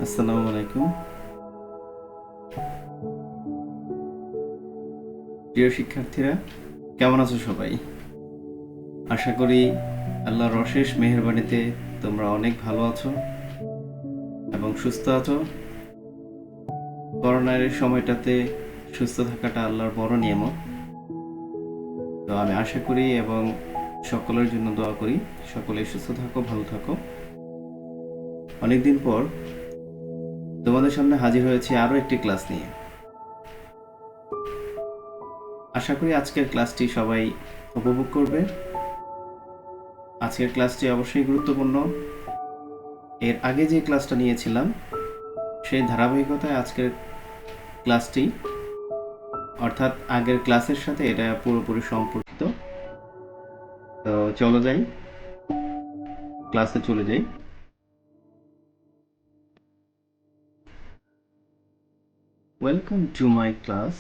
আসসালামু আলাইকুম। প্রিয় শিক্ষার্থীরা, কেমন আছো সবাই? আশা করি আল্লাহর অশেষ মেহেরবানিতে তোমরা অনেক ভালো আছো এবং সুস্থ আছো। করোনার এই সময়টাতে সুস্থ থাকাটা আল্লাহর বড় নিয়ামত। তো আমি আশা করি এবং সকলের জন্য দোয়া করি সকলেই সুস্থ থাকো, ভালো থাকো। অনেকদিন পর তোমাদের সামনে হাজির হয়েছি আরও একটি ক্লাস নিয়ে। আশা করি আজকের ক্লাসটি সবাই উপভোগ করবে। আজকের ক্লাসটি অবশ্যই গুরুত্বপূর্ণ। এর আগে যে ক্লাসটা নিয়েছিলাম সেই ধারাবাহিকতায় আজকের ক্লাসটি, অর্থাৎ আগের ক্লাসের সাথে এটা পুরোপুরি সম্পর্কিত। তো চলো যাই, ক্লাসে চলে যাই। Welcome to my class.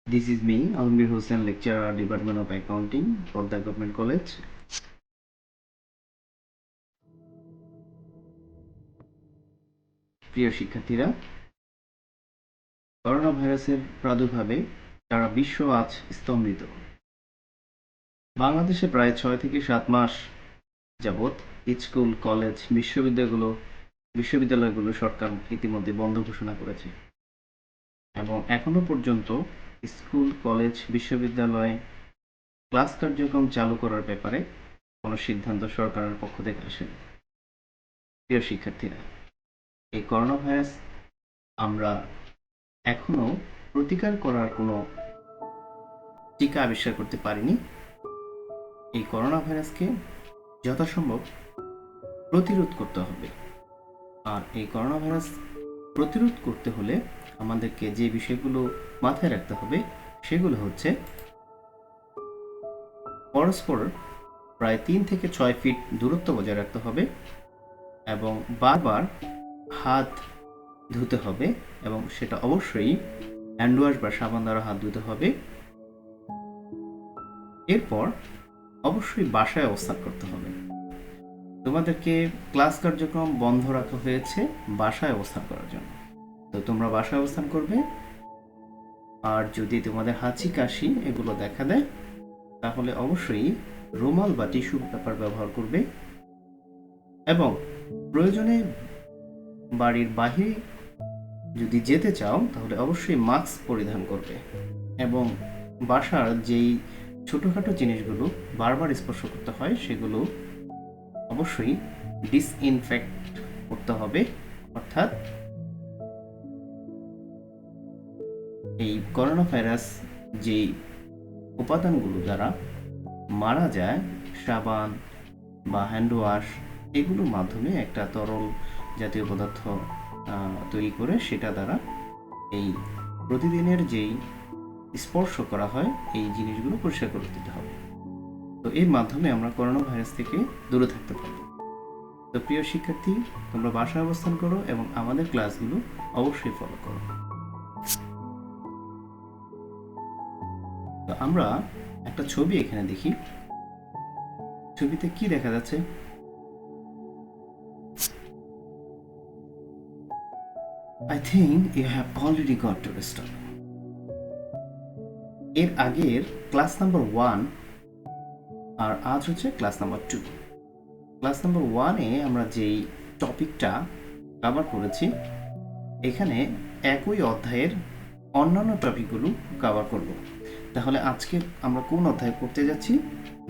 This is me, Almir Hossain, lecturer, Department of Accounting, Porda Government College. প্রিয় শিক্ষার্থীরা, করোনা ভাইরাসের প্রাদুর্ভাবে সারা বিশ্ব আজ স্তম্ভিত। বাংলাদেশে প্রায় 6 থেকে 7 মাস যাবৎ স্কুল, কলেজ, বিশ্ববিদ্যালয়গুলো সরকার ইতিমধ্যে বন্ধ ঘোষণা করেছে এবং এখনো পর্যন্ত স্কুল, কলেজ, বিশ্ববিদ্যালয়ে ক্লাস কার্যক্রম চালু করার ব্যাপারে কোনো সিদ্ধান্ত সরকারের পক্ষ থেকে আসেনি। প্রিয় শিক্ষার্থীরা, এই করোনা ভাইরাস আমরা এখনো প্রতিকার করার কোনো টিকা আবিষ্কার করতে পারিনি। এই করোনা ভাইরাসকে যথাসম্ভব প্রতিরোধ করতে হবে। আর এই করোনা ভাইরাস প্রতিরোধ করতে হলে আমাদেরকে যে বিষয়গুলো মাথায় রাখতে হবে সেগুলো হচ্ছে, পরস্পর প্রায় 3 থেকে 6 ফিট দূরত্ব বজায় রাখতে হবে এবং বারবার হাত ধুতে হবে এবং সেটা অবশ্যই হ্যান্ড ওয়াশ বা সাবান দ্বারা হাত ধুতে হবে। এরপর অবশ্যই বাসায় অবস্থান করতে হবে। তোমাদেরকে ক্লাস কার্যক্রম বন্ধ রাখা হয়েছে বাসায় অবস্থান করার জন্য। তো তোমরা বাসায় অবস্থান করবে। আর যদি তোমাদের হাঁচি, কাশি এগুলো দেখা দেয় তাহলে অবশ্যই রুমাল বা টিস্যু পেপার ব্যবহার করবে এবং প্রয়োজনে বাড়ির বাহিরে যদি যেতে চাও তাহলে অবশ্যই মাস্ক পরিধান করবে এবং বাসার যেই ছোটোখাটো জিনিসগুলো বারবার স্পর্শ করতে হয় সেগুলো অবশ্যই ডিসইনফেক্ট করতে হবে। অর্থাৎ এই করোনা ভাইরাস যেই উপাদানগুলো দ্বারা মারা যায়, সাবান বা হ্যান্ড ওয়াশ এগুলোর মাধ্যমে একটা তরল জাতীয় পদার্থ তৈরি করে সেটা দ্বারা এই প্রতিদিনের যেই স্পর্শ করা হয় এই জিনিসগুলো পরিষ্কার করে দিতে হবে। তো এর মাধ্যমে আমরা করোনা ভাইরাস থেকে দূরে থাকতে পারবো। তো প্রিয় শিক্ষার্থী, তোমরা বাসায় অবস্থান করো এবং আমাদের ক্লাসগুলো অবশ্যই ফলো করো। তো আমরা একটা ছবি এখানে দেখি। ছবিতে কি দেখা যাচ্ছে? I think you have already got to restart. এর আগের ক্লাস নাম্বার 1 আর আজ হচ্ছে ক্লাস নাম্বার 2। ক্লাস নাম্বার 1-এ আমরা যেই টপিকটা কভার করেছি এখানে একই অধ্যায়ের অন্যান্য টপিকগুলো কভার করব। তাহলে আজকে আমরা কোন অধ্যায় পড়তে যাচ্ছি?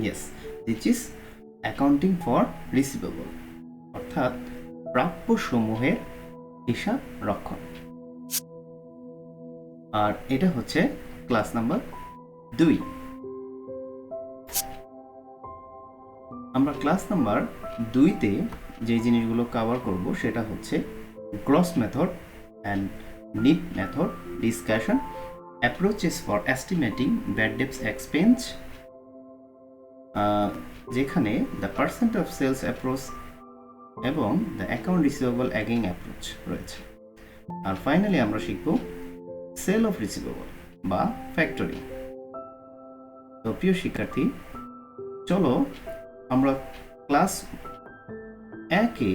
Yes, this is accounting for receivable, অর্থাৎ প্রাপ্য সমূহের হিসাব রক্ষণ। আর এটা হচ্ছে ক্লাস নাম্বার 2। আমরা ক্লাস নাম্বার 2-তে যে জিনিসগুলো কভার করব সেটা হচ্ছে gross method and NEET method, discussion, approaches for estimating bad dates expense, যেখানে the percent of sales approach এবং the account receivable again approach রয়েছে। আর ফাইনালি আমরা শিখব সেল অফ রিসিভেবল, বা ফ্যাক্টরিং। তো প্রিয় শিক্ষার্থী, চলো আমরা ক্লাস 1-এ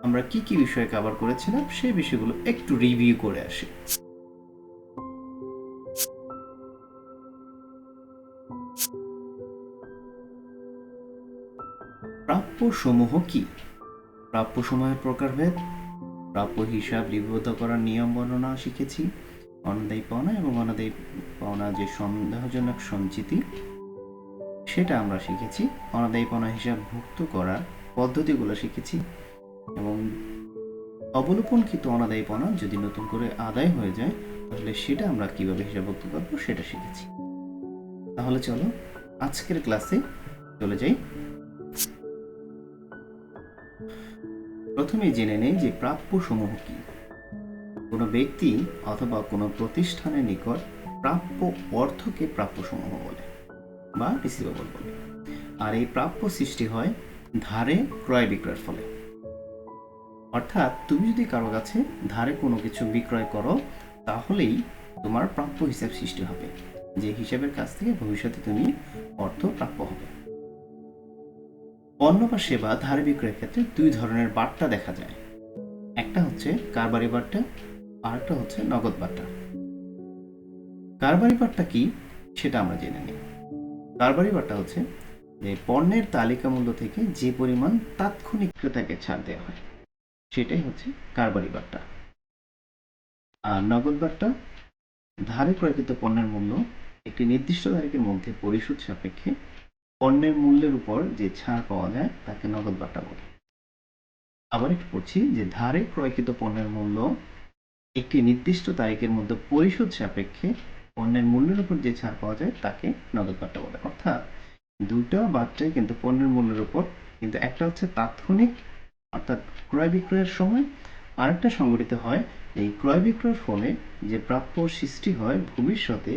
আমরা কি কি বিষয় কভার করেছিলাম সেই বিষয়গুলো একটু রিভিউ করে আসি। প্রাপ্য সমূহ কি? প্রাপ্য সমূহের প্রকারভেদ, প্রাপ্য হিসাব লিপিবদ্ধ করার নিয়ম বর্ণনা শিখেছি, অনাদায়ী পাওনা এবং অনাদায়ী পাওনা যে সন্দেহজনক সঞ্চিতি সেটা আমরা শিখেছি, অনাদায়ী পাওনা হিসাবভুক্ত করার পদ্ধতিগুলো শিখেছি, এবং অবলোপনকৃত অনাদায়ী পাওনা যদি নতুন করে আদায় হয়ে যায় তাহলে সেটা আমরা কিভাবে হিসাবভুক্ত করবো সেটা শিখেছি। তাহলে চলো আজকের ক্লাসে চলে যাই। প্রথমে জেনে নেই যে প্রাপ্য সমূহ কি। কোনো ব্যক্তি অথবা কোনো প্রতিষ্ঠানের নিকট প্রাপ্য অর্থকে প্রাপ্য সমূহ বলে বা রিসিভেবল বলে। আর এই প্রাপ্য সৃষ্টি হয় ধারে ক্রয় বিক্রয়ের ফলে। অর্থাৎ তুমি যদি কারো কাছে ধারে কোনো কিছু বিক্রয় করো তাহলেই তোমার প্রাপ্য হিসাব সৃষ্টি হবে, যে হিসাবের কাছ থেকে ভবিষ্যতে তুমি অর্থ প্রাপ্য হবে। পণ্য বা সেবা ধারে বিক্রয়ের ক্ষেত্রে দুই ধরনের বাট্টা দেখা যায়। একটা হচ্ছে কারবারি বাট্টা, আর একটা হচ্ছে নগদ বাট্টা। কারবারি বাট্টা কি সেটা আমরা জেনে নিই। কারবারি বাট্টা হচ্ছে যে পণ্যের তালিকা মূল্য থেকে যে পরিমাণ তাৎক্ষণিক ক্রেতাকে ছাড় দেওয়া হয় সেটাই হচ্ছে কারবারি বাট্টা। আর নগদ বাট্টা ধারে ক্রয়কৃত পণ্যের মূল্য একটি নির্দিষ্ট তারিখের মধ্যে পরিশোধ সাপেক্ষে পণ্যের মূল্যের উপর যে ছাড় পাওয়া যায় তাকে নগদ বাট্টা বলে। আবার একটু পড়ছি যে ধারে ক্রয়কৃত পণ্যের মূল্য একটি নির্দিষ্ট তারিখের মধ্যে পরিশোধ সাপেক্ষে পণ্যের মূল্যের উপর যে ছাড় পাওয়া যায় তাকে নগদ বাট্টা বলে। অর্থাৎ দুটো বাট্টাই কিন্তু পণ্যের মূল্যের উপর, কিন্তু একটা হচ্ছে তাৎক্ষণিক অর্থাৎ ক্রয় বিক্রয়ের সময়, আরেকটা সংঘটিত হয় এই ক্রয় বিক্রয়ের ফলে যে প্রাপ্য সৃষ্টি হয় ভবিষ্যতে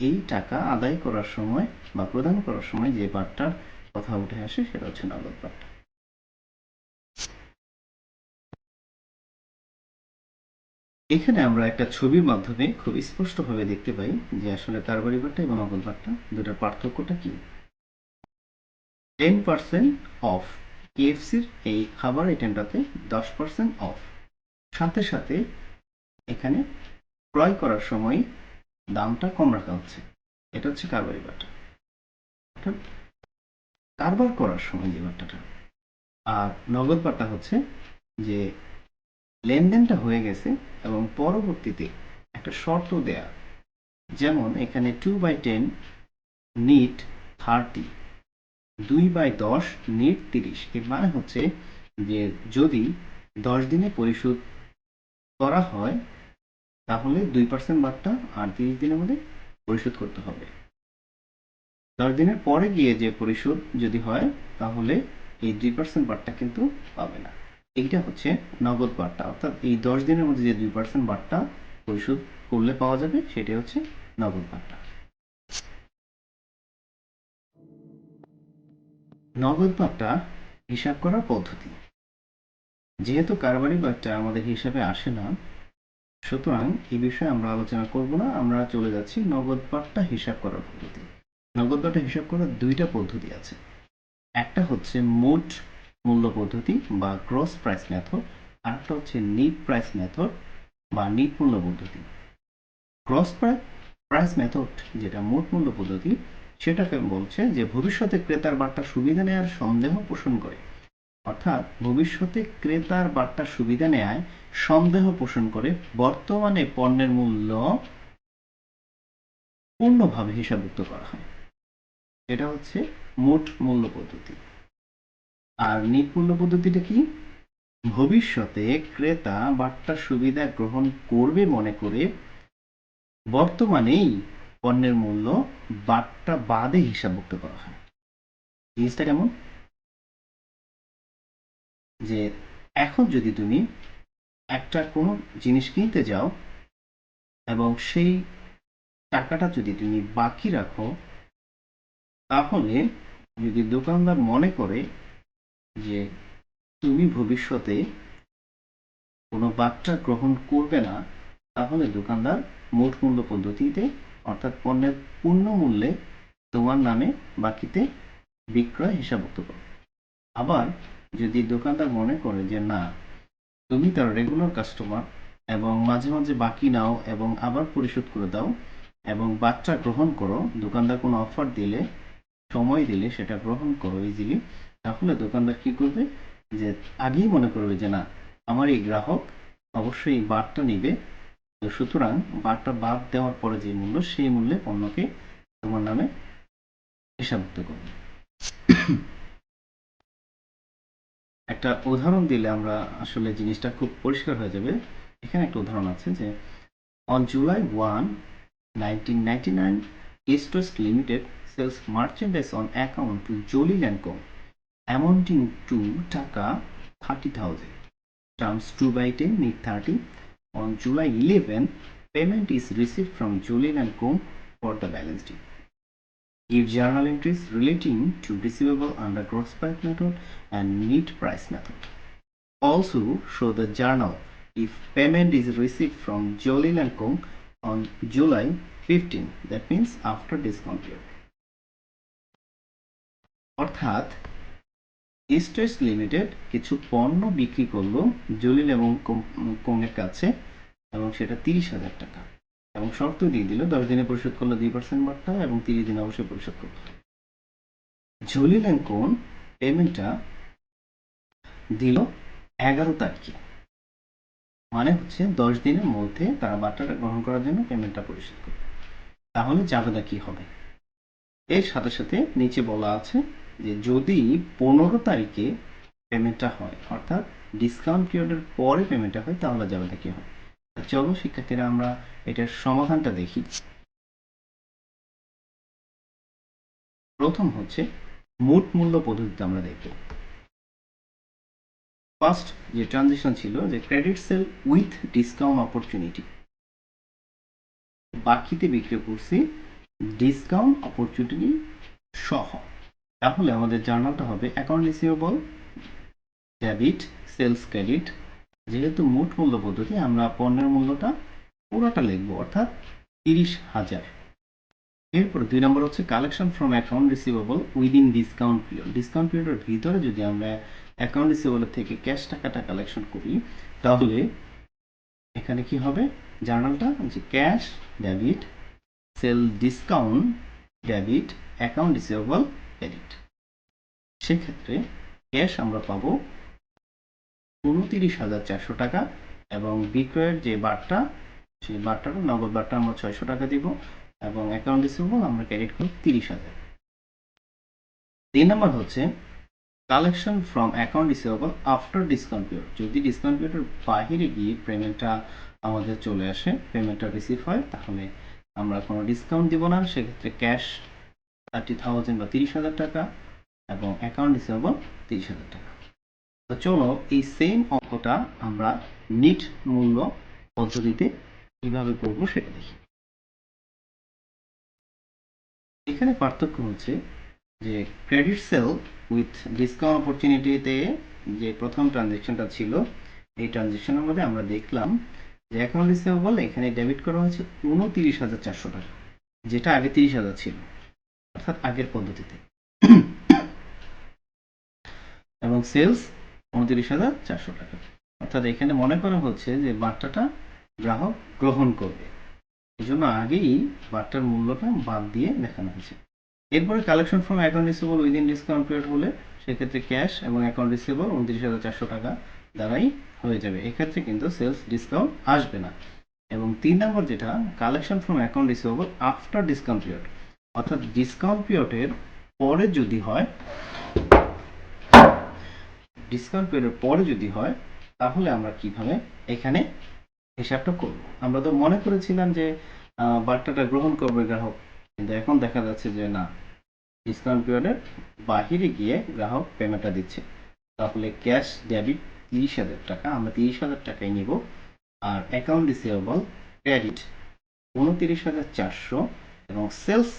এই টাকা আদায় করার সময় বা প্রদান করার সময় যে বাট্টার কথা উঠে আসে সেটা হচ্ছে নগদ বাট্টা। এখানে আমরা একটা ছবির মাধ্যমে খুব স্পষ্টভাবে দেখতে পাই যে আসলে কারবারি বাট্টা এবং নগদ বাট্টা দুটার পার্থক্যটা কি। 10% অফ, কেএফসির এই খাবার আইটেমটাতে 10% অফ, সাথে সাথে এখানে ক্রয় করার সময় দামটা কম রাখা হচ্ছে, এটা হচ্ছে কারবারি বাট্টা। অর্থাৎ কারবার করার সময় যে বাট্টাটা। আর নগদ বাট্টা হচ্ছে যে লেনদেনটা হয়ে গেছে এবং পরবর্তীতে একটা শর্ত দেয়া, যেমন এখানে 2/10 নিট 30, 2/10 নিট 30। এর মানে হচ্ছে যে যদি 10 দিনে পরিশোধ করা হয় তাহলে 2% বাট্টা আর 30 দিনের মধ্যে পরিশোধ করতে হবে। 10 দিনের পরে গিয়ে যে পরিশোধ যদি হয় তাহলে এই 2% বাট্টা কিন্তু পাবে না। এইটা হচ্ছে নগদ বাট্টা, অর্থাৎ এই 10 দিনের মধ্যে যে 2% বাট্টা পরিশোধ করলে পাওয়া যাবে সেটাই হচ্ছে নগদ বাট্টা। নগদ বাট্টা হিসাব করার পদ্ধতি। যেহেতু কারবারি বাট্টা আমাদের হিসাবে আসে না, সুতরাং এই বিষয়ে আমরা আলোচনা করব না। আমরা চলে যাচ্ছি নগদ বাট্টা হিসাব করার পদ্ধতি। নগদ বাট্টা হিসাব করার দুইটা পদ্ধতি আছে। একটা হচ্ছে মোট মূল্য পদ্ধতি বা গ্রস প্রাইস মেথড, আর একটা হচ্ছে নিট প্রাইস মেথড বা নিট মূল্য পদ্ধতি। গ্রস প্রাইস মেথড যেটা মোট মূল্য পদ্ধতি সেটাকে বলছে যে ভবিষ্যতে ক্রেতার বার্তার সুবিধা নেওয়ার সন্দেহ পোষণ করে। অর্থাৎ ভবিষ্যতে ক্রেতার বার্তার সুবিধা নেয় সন্দেহ পোষণ করে বর্তমানে পণ্যের মূল্য পূর্ণভাবে হিসাবভুক্ত করা হয়, এটা হচ্ছে মোট মূল্য পদ্ধতি। আর নিট মূল্য পদ্ধতিটা কি? ভবিষ্যতে ক্রেতা বার্তার সুবিধা গ্রহণ করবে মনে করে বর্তমানেই পণ্যের মূল্য বার্তা বাদে হিসাবভুক্ত করা হয়। জিনিসটা কেমন? যে এখন যদি তুমি একটা কোনো জিনিস কিনতে যাও এবং সেই টাকাটা যদি তুমি বাকি রাখো, তাহলে যদি দোকানদার মনে করে যে তুমি ভবিষ্যতে কোনো বার্তা গ্রহণ করবে না, তাহলে দোকানদার মোট মূল্য পদ্ধতিতে অর্থাৎ পণ্যের পূর্ণ মূল্যে তোমার নামে বাকিতে বিক্রয় হিসাবভুক্ত করবে। আবার যদি দোকানদার মনে করে যে না, তুমি তার রেগুলার কাস্টমার এবং মাঝে মাঝে বাকি নাও এবং আবার পরিশোধ করে দাও এবং বাচ্চা গ্রহণ করো, দোকানদার কোনো অফার দিলে, সময় দিলে সেটা গ্রহণ করো ইজিলি, তাহলে দোকানদার কি করবে, যে আগেই মনে করবে যে না, আমার এই গ্রাহক অবশ্যই এই বারটা নিবে, তো সুতরাং বারটা বাদ দেওয়ার পরে যে মূল্য, সেই মূল্যে পণ্যকে তোমার নামে হিসাবভুক্ত করবে। একটা উদাহরণ দিলে আমরা আসলে জিনিসটা খুব পরিষ্কার হয়ে যাবে। এখানে একটা উদাহরণ আছে যে on July 1, 1999, East West Limited sells merchandise on account to Jolin and Co. amounting to টাকা 30,000. Terms 2/10 need 30. On July 11, payment is received from Jolin and Co. for the balance due. Give journal entries relating to receivable under gross price method and net price method. Also show the journal if payment is received from Jolin and Co. on July 15, that means after discount period. অর্থাৎ east West limited কিছু পণ্য বিক্রি করলো জলিল এবং কোংয়ের কাছে এবং সেটা 30,000 টাকা এবং শর্ত দিয়ে দিল 10 দিনে পরিশোধ করলে 2% বার্তা এবং 30 দিনে অবশ্যই পরিশোধ করতে হবে। জলিল অ্যান্ড কোন পেমেন্টটা দিল 11 তারিখে, মানে হচ্ছে 10 দিনের মধ্যে তারা বার্তাটা গ্রহণ করার জন্য পেমেন্টটা পরিশোধ করবে। তাহলে যাবেটা কি হবে? এর সাথে সাথে নিচে বলা আছে যে যদি 15 তারিখে পেমেন্টটা হয়, অর্থাৎ ডিসকাউন্ট পিরিয়ডের পরে পেমেন্টটা হয়, তাহলে যাবেটা কি হবে? চলো শিক্ষার্থীরা আমরা এটার সমাধানটা দেখি। প্রথম হচ্ছে মোট মূল্য পদ্ধতিতে আমরা দেখব। ফার্স্ট যে ট্রানজিশন ছিল যে credit sell with discount opportunity, বাকিতে বিক্রি করছি ডিসকাউন্ট অপরচুনিটি সহ। তাহলে আমাদের জার্নালটা হবে account receivable debit sales credit. যেহেতু মোট মূল্য পদ্ধতি, আমরা পণ্যের মূল্যটা পুরোটা লিখবো, অর্থাৎ 30,000। এরপর 2 নম্বর হচ্ছে collection from account receivable within discount period. Discount পিরিয়ডের ভিতরে যদি আমরা অ্যাকাউন্ট রিসিভেবল থেকে ক্যাশ টাকাটা কালেকশন করি, তাহলে এখানে কি হবে জার্নালটা, যে cash debit sale discount debit account receivable credit. সেক্ষেত্রে ক্যাশ আমরা পাবো 29,400 টাকা এবং বিক্রয়ের যে বারটা, সেই বারটাটা নগদ বারটা আমরা 600 টাকা দিব এবং অ্যাকাউন্ট রিসিভেবল আমরা ক্রেডিট করব 30,000। 3 নম্বর হচ্ছে collection from account receivable after discount period. যদি ডিসকাউন্ট পিরিয়ডের বাইরে গিয়ে পেমেন্টটা আমাদের চলে আসে, পেমেন্টটা রিসিভ হয়, তাহলে আমরা কোনো ডিসকাউন্ট দিব না, সেক্ষেত্রে ক্যাশ 30,000 বা 30,000 টাকা এবং অ্যাকাউন্ট রিসিভেবল 30,000 টাকা। তো চলো এই সেম অঙ্কটা আমরা নিট মূল্য পদ্ধতিতে কিভাবে করবো সেটা দেখি। এখানে পার্থক্য হচ্ছে যে ক্রেডিট সেল উইথ ডিসকাউন্ট অপরচুনিটিতে যে প্রথম ট্রানজেকশনটা ছিল, এই ট্রানজেকশনের মধ্যে আমরা দেখলাম যে অ্যাকাউন্ট রিসিভেবল এখানে ডেবিট করা হয়েছে 29,400 টাকা, যেটা আগে 30,000 ছিল, অর্থাৎ আগের পদ্ধতিতে, এবং সেলস 29,400 টাকা, অর্থাৎ এখানে মনে করা হচ্ছে যে বার্তাটা গ্রাহক গ্রহণ করবে, এই জন্য আগেই বার্তার মূল্যটা বাদ দিয়ে দেখানো হয়েছে। এরপরে collection from account receivable within discount period হলে সেক্ষেত্রে ক্যাশ এবং অ্যাকাউন্ট রিসিভেবল 29,400 টাকা দ্বারাই হয়ে যাবে, এক্ষেত্রে কিন্তু সেলস ডিসকাউন্ট আসবে না। এবং 3 নম্বর যেটা collection from account receivable after discount period, অর্থাৎ ডিসকাউন্ট পিরিয়ডের পরে যদি হয়, ডিসকাউন্ট পিরিয়ডের পরে যদি হয়, তাহলে আমরা কিভাবে এখানে হিসাবটা করব। আমরা তো মনে করেছিলাম যে বার্তাটা গ্রহণ করবে গ্রাহক, কিন্তু এখন দেখা যাচ্ছে যে না, ডিসকাউন্ট পিরিয়ডের বাহিরে গিয়ে গ্রাহক পেমেন্টটা দিচ্ছে, তাহলে ক্যাশ ডেবিট 30,000 টাকা আমরা 30,000 টাকাই নিব, আর অ্যাকাউন্ট রিসিভেবল ক্রেডিট 29,400 এবং সেলস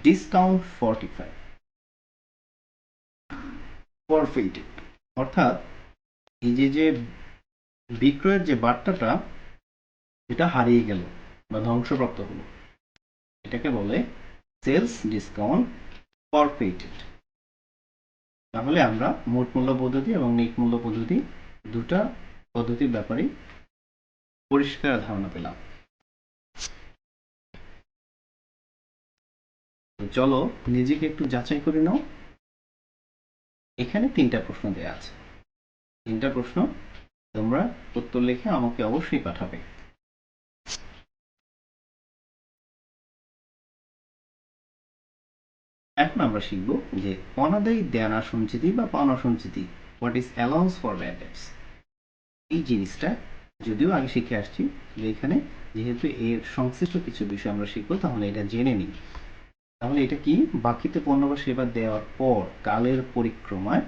ডিসকাউন্ট 45 ফরফেইটেড। অর্থাৎ এই যে বিক্রয়ের যে বার্তাটা যেটা হারিয়ে গেল বা ধ্বংসপ্রাপ্ত হলো, এটাকে বলে সেলস ডিসকাউন্ট ফরফেইটেড। তাহলে আমরা মোট মূল্য পদ্ধতি এবং নেট মূল্য পদ্ধতি দুটা পদ্ধতির ব্যাপারে পরিষ্কার ধারণা পেলাম। তো চলো নিজেকে একটু যাচাই করে নাও। এখানে 3টা প্রশ্ন দেওয়া আছে, 3টা প্রশ্ন তোমরা উত্তর লিখে আমাকে অবশ্যই পাঠাবে। এখন আমরা শিখব যে অনাদায়ী দেনা সঞ্চিতি বা পাওনা সঞ্চিতি, what is allowance for bad dates. এই জিনিসটা যদিও আগে শিখে আসছি, এখানে যেহেতু এর সংশ্লিষ্ট কিছু বিষয় আমরা শিখবো, তাহলে এটা জেনে নিই। তাহলে এটা কি, বাকিতে পণ্য বা সেবা দেওয়ার পর কালের পরিক্রমায়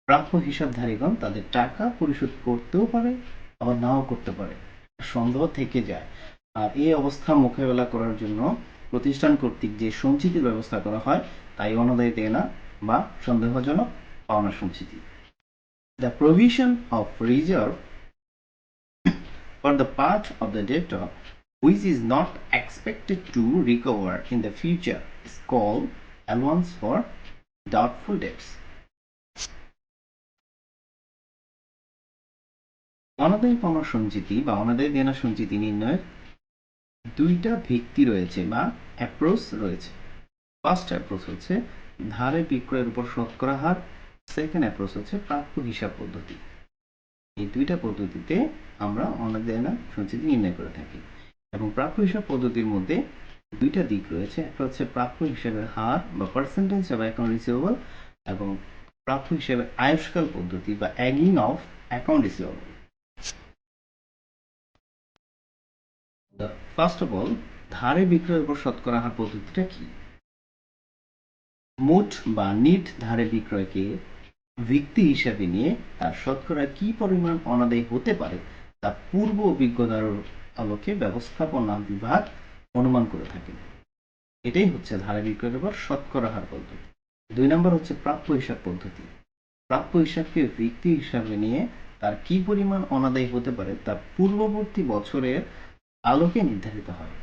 প্রাপ্য হিসাবধারীগণ তাদের টাকা পরিশোধ করতেও পারে আবার নাও করতে পারে, সন্দেহ থেকে যায়। আর এই অবস্থা মোকাবেলা করার জন্য প্রতিষ্ঠান কর্তৃক যে সঞ্চিতির ব্যবস্থা করা হয় তাই অনাদায়ী দেনা বা সন্দেহজনক পাওনা সঞ্চিতি। The provision of reserve for the part of the debtor which is not expected to recover in the future is called allowance for doubtful debts. অনাদায়ী পাওনা সঞ্চিতি বা অনাদায়ী দেনা সঞ্চিতি নির্ণয়ের দুইটা ভিত্তি রয়েছে বা অ্যাপ্রোচ রয়েছে। ফার্স্ট অ্যাপ্রোচ হচ্ছে ধারে বিক্রয়ের উপর শতকরা হার, সেকেন্ড অ্যাপ্রোচ হচ্ছে প্রাপ্য হিসাব পদ্ধতি। এই দুইটা পদ্ধতিতে আমরা অনাদায়ী দেনা সঞ্চিতি নির্ণয় করে থাকি। এবং প্রাপ্য হিসাব পদ্ধতির মধ্যে দুইটা দিক রয়েছে, একটা হচ্ছে প্রাপ্য হিসাবের হার বা পার্সেন্টেজ অফ অ্যাকাউন্ট রিসিভেবল, এবং প্রাপ্য হিসাবের আয়ুষ্কাল পদ্ধতি বা অ্যাগিং of account receivable. First of all, ধারে বিক্রয়ের উপর শতকরা হার পদ্ধতিটা কি? মোট বা নিট ধারে বিক্রয়কে ভিত্তি হিসাবে নিয়ে তার শতকরা কি পরিমাণ অনাদায়ী হতে পারে তা পূর্ব অভিজ্ঞতার আলোকে ব্যবস্থাপনা বিভাগ অনুমান করে থাকে। এটাই হচ্ছে ধারে বিক্রয়ের উপর শতকরা হার পদ্ধতি। 2 নম্বর হচ্ছে প্রাপ্য হিসাব পদ্ধতি। প্রাপ্য হিসাবকে ভিত্তি হিসাবে নিয়ে তার কি পরিমাণ অনাদায়ী হতে পারে তা পূর্ববর্তী বছরের আলোকে নির্ধারিত হয়।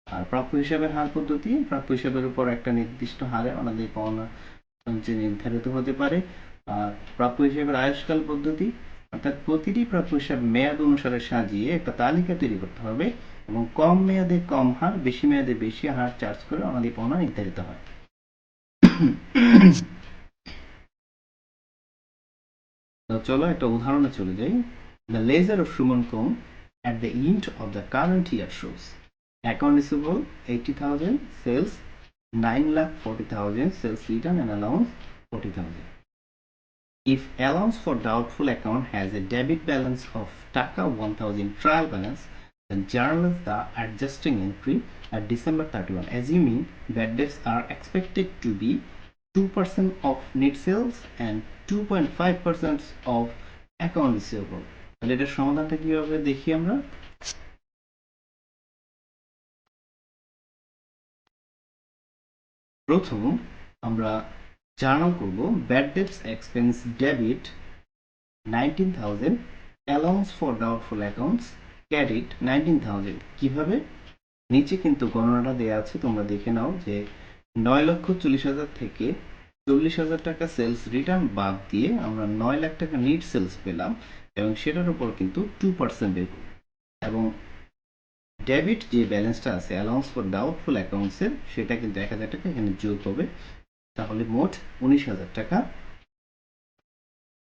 আর প্রাপ্য হিসাবের হার পদ্ধতি, প্রাপ্য হিসাবের উপর একটা নির্দিষ্ট হারে অনাদায়ী পাওনা সঞ্চয় নির্ধারিত হতে পারে। আর প্রাপ্য হিসাবের আয়ুষ্কাল পদ্ধতি, অর্থাৎ প্রতিটি প্রাপ্য হিসাব মেয়াদ অনুসারে সাজিয়ে একটা তালিকা তৈরি করতে হবে এবং কম মেয়াদে কম হার, বেশি মেয়াদে বেশি হার চার্জ করে অনাদায়ী পাওনা নির্ধারিত হয়। তো চলো একটা উদাহরণে চলে যাই। The ledger of Shumon Kong at the end of the current year shows account receivable 80,000, sales 9,40,000, sales return and allowance 40,000. If allowance for doubtful account has a debit balance of Taka 1,000 trial balance, then journals the adjusting entry at December 31, assuming that debts are expected to be 2% of net sales and 2.5% of account receivable. তাহলে এটার সমাধানটা কিভাবে দেখি আমরা? প্রথম আমরা journal করব bad dates expense debit 19,000, allowance for doubtful accounts credit 19,000। কিভাবে? নিচে কিন্তু গণনাটা দেওয়া আছে, তোমরা দেখে নাও যে 9,40,000 থেকে 40,000 টাকা সেলস রিটার্ন বাদ দিয়ে আমরা 9 লাখ টাকা নেট সেলস পেলাম এবং সেটার উপর কিন্তু 2% বের করব। এবং ডেবিট যে ব্যালেন্সটা আছে অ্যালাউন্স ফর ডাউটফুল অ্যাকাউন্টসের, সেটা কিন্তু 1,000 টাকা এখানে যোগ হবে, তাহলে মোট 19,000 টাকা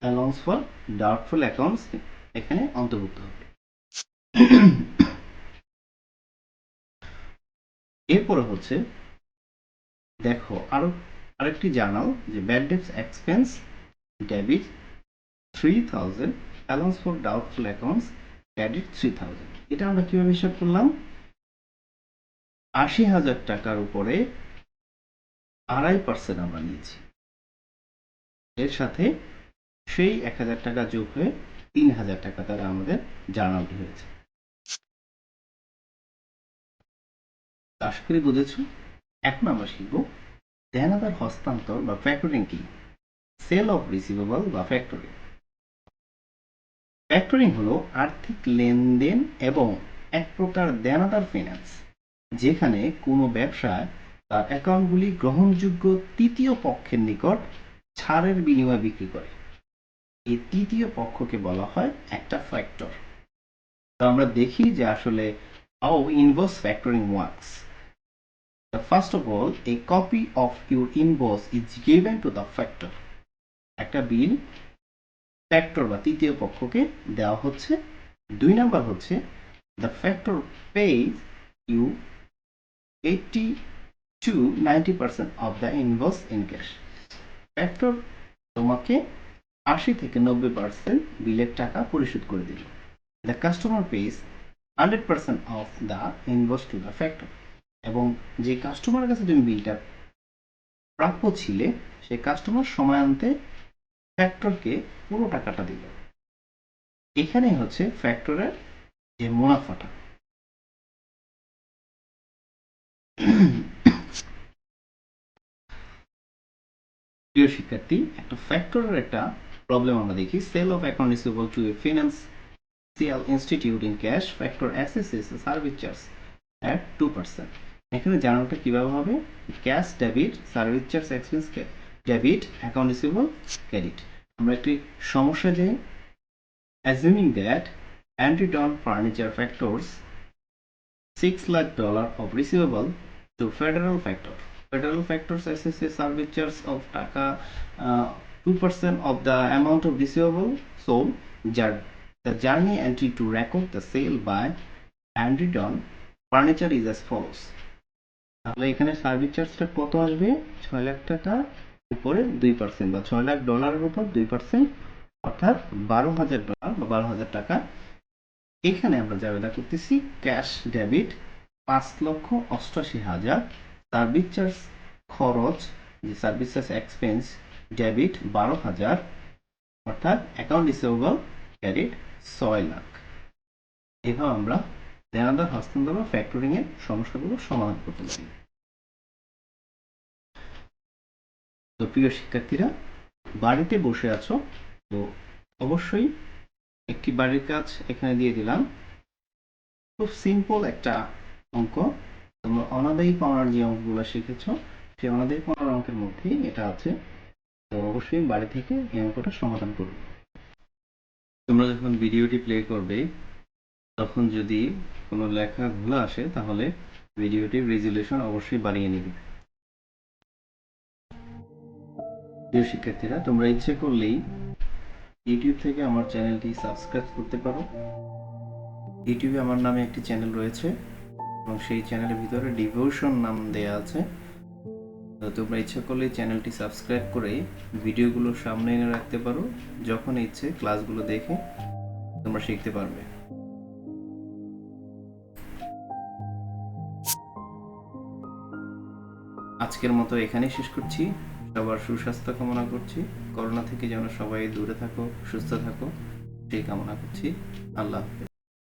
অ্যালাউন্স ফর ডাউটফুল অ্যাকাউন্টস এখানে অন্তর্ভুক্ত হবে। এরপরে হচ্ছে দেখো আরেকটি জার্নাল যে bad dates expense debit 3,000, allowance for doubtful accounts credit 3,000। এটা আমরা কিভাবে হিসাব করলাম? 80,000 টাকার উপরে 2.5% আমরা নিয়েছি, এর সাথে সেই 1,000 টাকা যোগ হয়ে 3,000 টাকা দ্বারা আমাদের জার্নালটি হয়েছে। আশা করি বুঝেছো। এখন আমরা শিখব দেনাদার হস্তান্তর বা ফ্যাক্টরিং কি, সেল অফ রিসিভেবল বা ফ্যাক্টরিং। ফ্যাক্টরিং হলো আর্থিক লেনদেন এবং এক প্রকার দেনাদার ফিন্যান্স, যেখানে কোনো ব্যবসায় তার অ্যাকাউন্টগুলি গ্রহণযোগ্য তৃতীয় পক্ষের নিকট ছাড়ের বিনিময়ে বিক্রি করে। এই তৃতীয় পক্ষকে বলা হয় একটা ফ্যাক্টর। তো আমরা দেখি যে আসলে how invoice factoring works. First of all, a copy of your invoice is given to the factor. একটা বিল ফ্যাক্টর বা তৃতীয় পক্ষকে দেওয়া হচ্ছে। 2 নাম্বার হচ্ছে the factor pays you 80 to 90% of the invoice in cash. Factor তোমাকে 80 থেকে 90% বিলের টাকা পরিশোধ করে দিল। The customer pays 100% of the invoice to the factor. এবং যে কাস্টমারের কাছে তুমি বিলটা প্রাপ্য ছিলে, সেই কাস্টমার সময়ান্তে ফ্যাক্টরকে পুরো টাকাটা দিল। এখানেই হচ্ছে ফ্যাক্টরের যে মুনাফাটা। প্রিয় শিক্ষার্থী, একটা ফ্যাক্টরের একটা প্রবলেম আমরা দেখি। Sale of account receivable to a financial institute in cash, factor assesses service charge at 2%। এখানে জানানোটা কিভাবে হবে? Cash debit, service charge expense debit, account receivable credit. আমরা একটি সমস্যা যাই। Assuming that Andrew Furniture factors $6 lakh of receivable to federal factor. Federal factors assess a service charge of taka 2% of the amount of receivable. So the journey entry to record the sale by Andrew Furniture is as follows. তাহলে এখানে service চার্জটা কত আসবে? 6 লাখ টাকার উপরে 2% বা $6 লাখ উপর 2%, অর্থাৎ $12,000 বা 12,000 টাকা। এখানে আমরা যা করতেছি ক্যাশ ডেবিট 5,88,000, সার্ভিস চার্জ খরচ যে সার্ভিস চার্জ এক্সপেন্স ডেবিট 12,000, অর্থাৎ অ্যাকাউন্ট রিসিভেবল ক্রেডিট 6 লাখ। এভাবে আমরা দেনাদার হস্তান্তর বা ফ্যাক্টরিং এর সমস্যাগুলো সমাধান করতে পারি। তো প্রিয় শিক্ষার্থীরা, বাড়িতে বসে আছো, তো অবশ্যই একটি বাড়ির কাজ এখানে দিয়ে দিলাম। খুব সিম্পল একটা অঙ্ক। তোমরা অনাদায়ী পাওনার যে অঙ্কগুলো শিখেছো, সেই অনাদায়ী পাওনার অঙ্কের মধ্যেই এটা আছে। তো অবশ্যই বাড়ি থেকে এই অঙ্কটা সমাধান করবে। তোমরা যখন ভিডিওটি প্লে করবে, তখন যদি কোনো লেখা ভুল আসে, তাহলে ভিডিওটির রেজুলেশন অবশ্যই বাড়িয়ে নিবে। প্রিয় শিক্ষার্থীরা, তোমরা ইচ্ছে করলেই ইউটিউব থেকে আমার চ্যানেলটি সাবস্ক্রাইব করতে পারো। ইউটিউবে আমার নামে একটি চ্যানেল রয়েছে এবং সেই চ্যানেলের ভিতরে ডিভোশন নাম দেয়া আছে। তো তোমরা ইচ্ছা করলে চ্যানেলটি সাবস্ক্রাইব করে ভিডিওগুলো সামনে এনে রাখতে পারো। যখন ইচ্ছে ক্লাসগুলো দেখে তোমরা শিখতে পারবে। আজকের মতো এখানেই শেষ করছি। সবার সুস্বাস্থ্য কামনা করছি। করোনা থেকে যেন সবাই দূরে থাকো, সুস্থ থাকো, সেই কামনা করছি। আল্লাহ হাফেজ।